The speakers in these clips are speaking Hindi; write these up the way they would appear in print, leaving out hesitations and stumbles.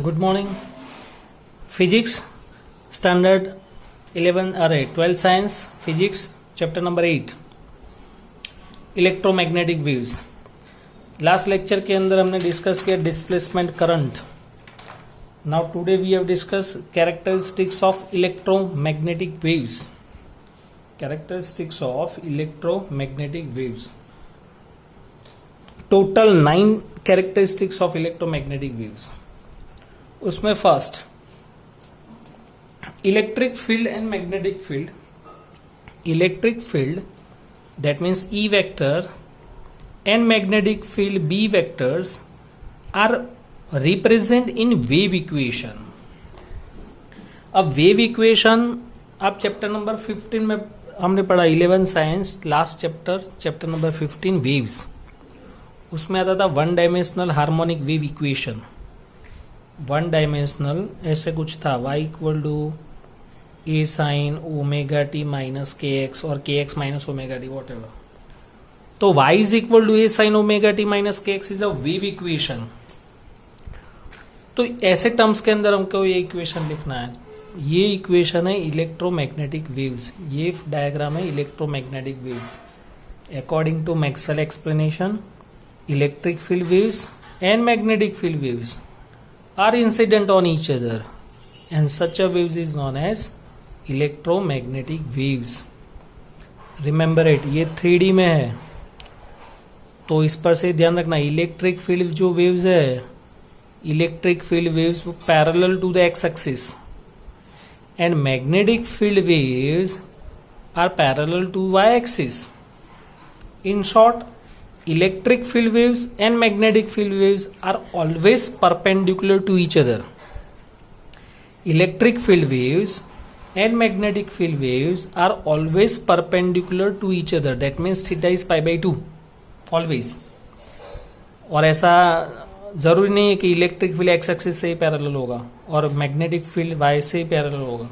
Good morning. Physics, standard 12th science, physics, chapter number 8, electromagnetic waves. Last lecture के अंदर हमने डिस्कस किया displacement current. Now today we have discuss characteristics of electromagnetic waves. Characteristics of electromagnetic waves. Total 9 characteristics of electromagnetic waves. उसमें first electric field and magnetic field. Electric field, that means E vector, and magnetic field B vectors are represent in wave equation. अब वेव इक्वेशन आप चैप्टर नंबर 15 में हमने पढ़ा 11 science last chapter number 15 waves. उसमें आता था one dimensional harmonic wave equation. One dimensional ऐसे कुछ था, y equal to A sine omega t minus k x और k x minus omega t whatever. तो y is equal to A sine omega t minus k x is a wave equation. तो ऐसे टर्म्स के अंदर हमको ये इक्वेशन लिखना है. ये इक्वेशन है इलेक्ट्रोमैग्नेटिक वेव्स. ये डायग्राम है electromagnetic waves. According to Maxwell explanation, electric field waves and magnetic field waves are incident on each other and such a waves is known as electromagnetic waves. Remember it, ये 3D में है तो इस पर से ध्यान रखना. इलेक्ट्रिक फील्ड जो वेव्स है, इलेक्ट्रिक फील्ड वेव्स वो parallel to the X axis and magnetic field waves are parallel to Y axis. In short, electric field waves and magnetic field waves are always perpendicular to each other. Electric field waves and magnetic field waves are always perpendicular to each other. That means theta is pi by 2 always. और ऐसा जरूरी नहीं है कि इलेक्ट्रिक फील्ड एक्स एक्सिस से ही पैरेलल होगा और मैग्नेटिक फील्ड वाई से ही पैरेलल होगा.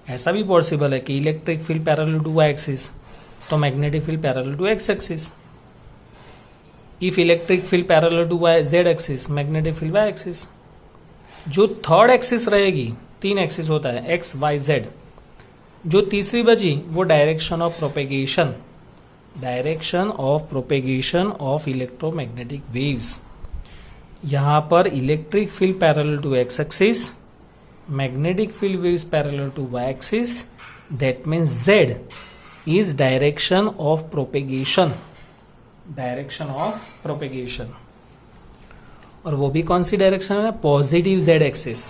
ऐसा भी पॉसिबल है कि electric field parallel to Y axis तो magnetic field parallel to X axis. If electric field parallel to Y Z axis, magnetic field Y axis. जो थर्ड एक्सिस रहेगी, 3 एक्सिस होता है एक्स वाई जेड, जो तीसरी बची वो direction of propagation. Direction of propagation of electromagnetic waves. यहां पर electric field parallel to X axis, magnetic field waves parallel to Y axis. That means Z is direction of propagation. Direction of propagation. और वो भी कौन सी डायरेक्शन है? Positive Z axis.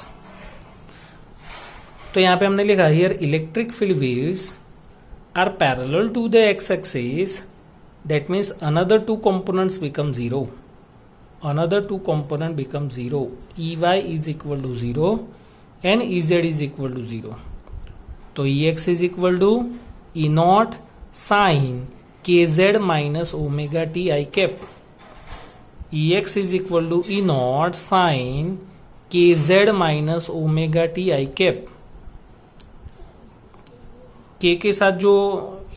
तो यहां पे हमने लिखा here electric field waves are parallel to the X axis. That means another 2 components become 0. Another 2 component become 0. E Y is equal to 0 and E Z is equal to 0. तो E X is equal to E naught sine k Z minus omega t I cap. Ex is equal to E naught sin kz minus omega t I cap. K के साथ जो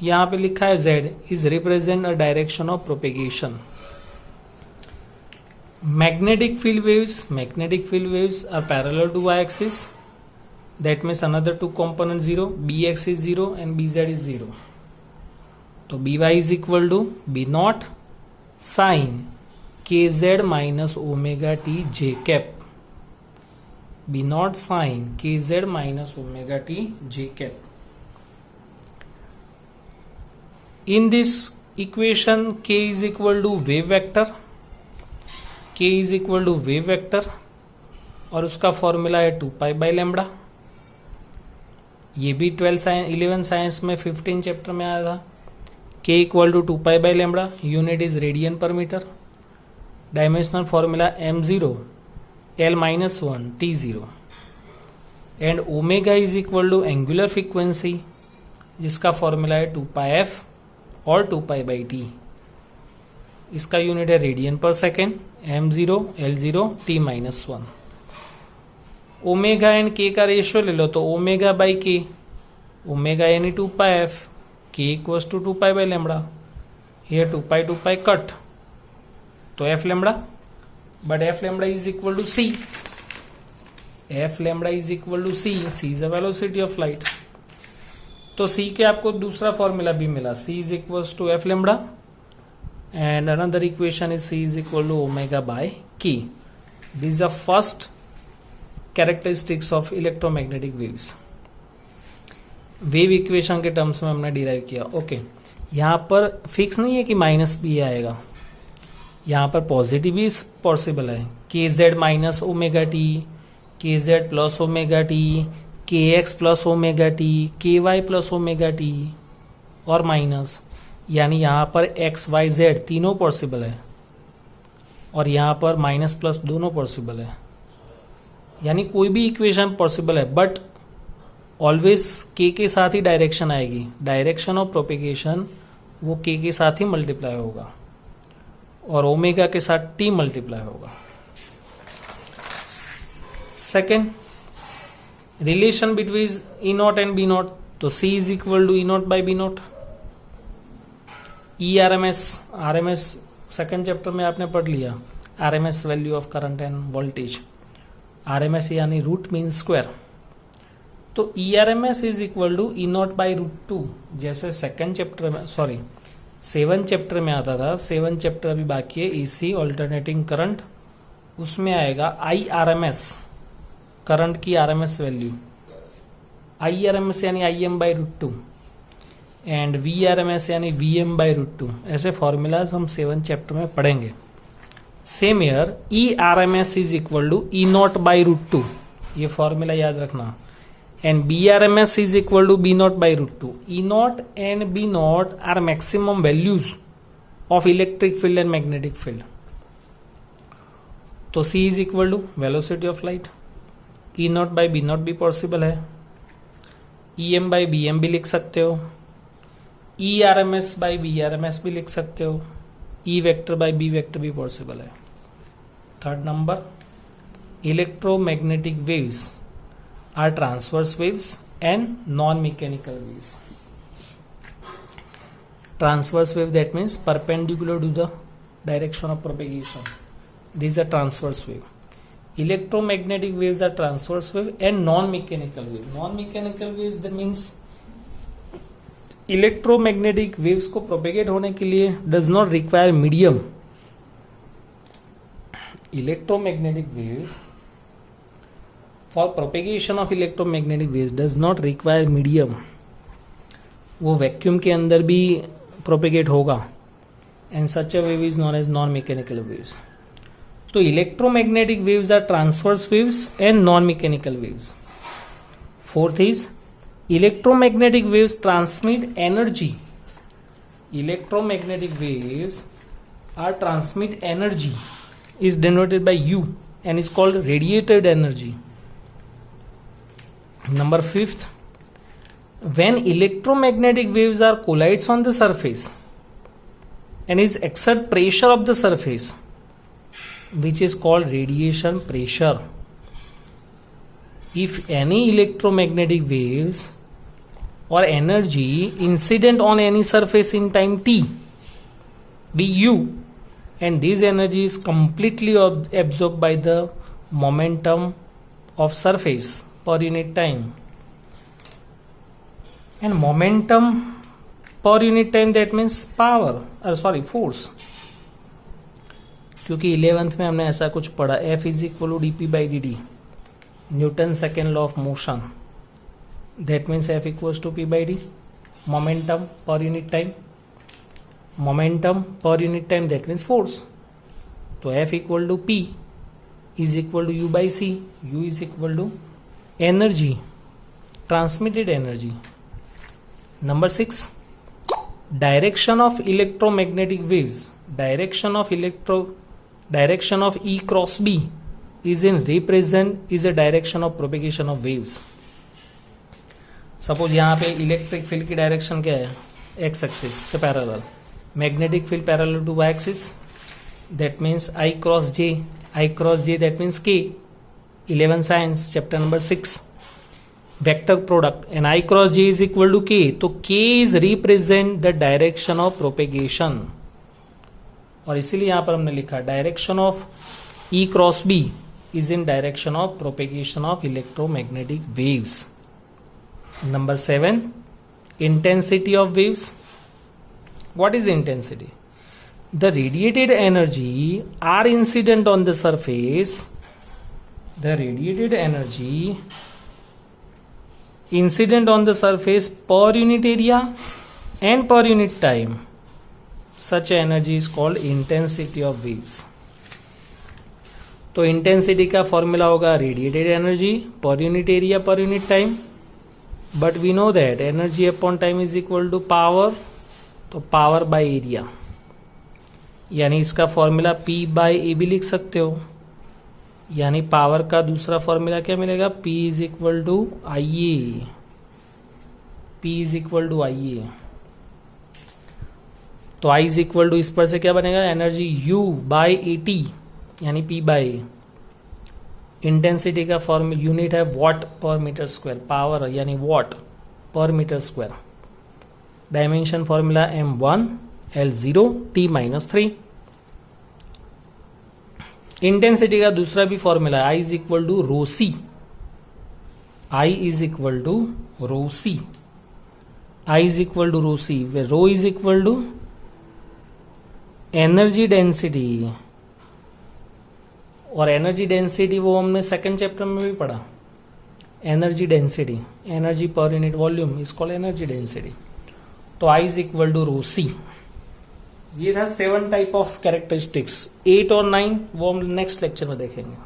यहां पे लिखा है z is represent a direction of propagation. Magnetic field waves are parallel to y axis. That means another 2 component 0. bx is 0 and bz is 0. तो by is equal to b naught sine k Z minus omega t J cap. B naught sine k Z minus omega t J cap. In this equation k is equal to wave vector. K is equal to wave vector और उसका फॉर्मूला है 2 पाई बाई लैम्बडा. ये भी 11 साइंस में 15 चैप्टर में आया था. K equal to 2 pi by lambda. Unit is radian per metre. Dimensional formula m0 l minus 1 t0 and omega is equal to angular frequency जिसका फॉर्मूला है 2 पाई f और 2 पाई बाई t. इसका यूनिट है radian per second. m0 l0 t minus 1. Omega and k का रेशियो ले लो तो ओमेगा बाई k. ओमेगा यानी 2 pi f, k equals to 2 pi by lambda. Here 2 pi cut to F lambda, but F lambda is equal to C. F lambda is equal to C, C is the velocity of light. तो सी के आपको दूसरा फॉर्मूला भी मिला, C is equal to F lambda and another equation is C is equal to omega by k. This is the first characteristics of electromagnetic waves. Wave equation के टर्म्स में हमने डिराइव किया। ओके, यहाँ पर फिक्स नहीं है कि माइनस भी आएगा, यहाँ पर पॉजिटिव भी पॉसिबल है। के जेड माइनस ओमेगा टी, के जेड प्लस ओमेगा टी, के एक्स प्लस ओमेगा टी, के वाई प्लस ओमेगा टी और माइनस, यानी यहाँ पर एक्स वाई जेड तीनों पॉसिबल है और यहाँ पर माइनस प्लस दोनों पॉसिबल है, यानी कोई भी इक्वेशन पॉसिबल है। बट ऑलवेज के साथ ही डायरेक्शन आएगी, डायरेक्शन ऑफ प्रोपेगेशन वो के साथ ही मल्टीप्लाई होगा और ओमेगा के साथ टी मल्टीप्लाई होगा। Second, relation between E naught and B naught, तो C is equal to E naught by B naught. E R M S second chapter में आपने पढ़ लिया, R M S value of current and voltage. R M S यानी रूट मीन स्क्वायर, तो E R M S is equal to E naught by root two, जैसे सेकेंड चैप्टर में, सॉरी 7 चैप्टर में आता था। 7 चैप्टर अभी बाकी है, इसी ऑल्टरनेटिंग करंट, उसमें आएगा I R M S, current की R M S value. I R M S यानी I M by root two and V R M S यानी V M by root two. ऐसे फॉर्मूलाज हम 7 चैप्टर में पढ़ेंगे। Same year E R M S is equal to E naught by root two, ये फॉर्मूला याद रखना। And BRMS is equal to B naught by root 2. E naught and B naught are maximum values of electric field and magnetic field. तो C is equal to velocity of light. E naught by B naught भी possible है, EM by BM भी लिख सकते हो, ERMS by BRMS भी लिख सकते हो, E vector by B vector भी possible है। Third number, electromagnetic waves are transverse waves and non-mechanical waves. Transverse wave, that means perpendicular to the direction of propagation. These are transverse wave. Electromagnetic waves are transverse wave and non-mechanical wave. Non-mechanical waves, that means electromagnetic waves को propagate होने के लिए does not require medium. Electromagnetic waves, for propagation of electromagnetic waves does not require medium. वो वैक्यूम के अंदर भी प्रोपेगेट होगा and such a wave is non as non mechanical waves. तो electromagnetic waves are transverse waves and non mechanical waves. Fourth is electromagnetic waves transmit energy. Electromagnetic waves are transmit energy is denoted by U and is called radiated energy. Number 5th, when electromagnetic waves are collides on the surface and is exert pressure of the surface, which is called radiation pressure. If any electromagnetic waves or energy incident on any surface in time t, be U, and this energy is completely absorbed by the momentum of surface per unit time. And momentum per unit time, that means power, force. क्योंकि 11th में हमने ऐसा कुछ पढ़ा, F is equal to dp by dt, Newton second law of motion, that means F equals to p by d, momentum per unit time. Momentum per unit time, that means force. तो F equal to P is equal to U by C. U is equal to energy, transmitted energy. Number 6, direction of electromagnetic waves. Direction of E cross B is a direction of propagation of waves. Suppose यहाँ पे इलेक्ट्रिक फील्ड की डायरेक्शन क्या है, x एक्सिस से parallel, magnetic field parallel to y-axis, that means I cross J, that means K. 11 science chapter number 6, vector product, and I cross J is equal to K. तो K is represent the direction of propagation, और इसीलिए यहाँ पर हमने लिखा direction of E cross B is in direction of propagation of electromagnetic waves. Number 7, intensity of waves. What is intensity? The radiated energy are incident on the surface. The radiated energy incident on the surface per unit area and per unit time. Such energy is called intensity of waves. तो इंटेंसिटी का फॉर्मूला होगा radiated energy per unit area per unit time. But we know that energy upon time is equal to power, तो पावर बाय एरिया, यानी इसका फॉर्मूला P बाय ए भी लिख सकते हो. यानी पावर का दूसरा फॉर्मूला क्या मिलेगा? P is equal to I A. P is equal to I A. तो I इज इक्वल टू इस पर से क्या बनेगा? Energy U by A T, यानी P बाय ए. इंटेंसिटी का फॉर्मूला यूनिट है watt per metre square. Power यानी watt per metre square. Dimension formula M1 L0 T-3. Intensity का दूसरा भी formula I is equal to rho C. I is equal to rho C. I is equal to rho C. Rho is equal to energy density. और एनर्जी डेंसिटी वो हमने सेकंड चैप्टर में भी पढ़ा. Energy density, energy per unit volume is called energy density. तो I is equal to rho सी. ये था 7 टाइप ऑफ कैरेक्टरिस्टिक्स. 8 और 9 वो हम नेक्स्ट लेक्चर में देखेंगे.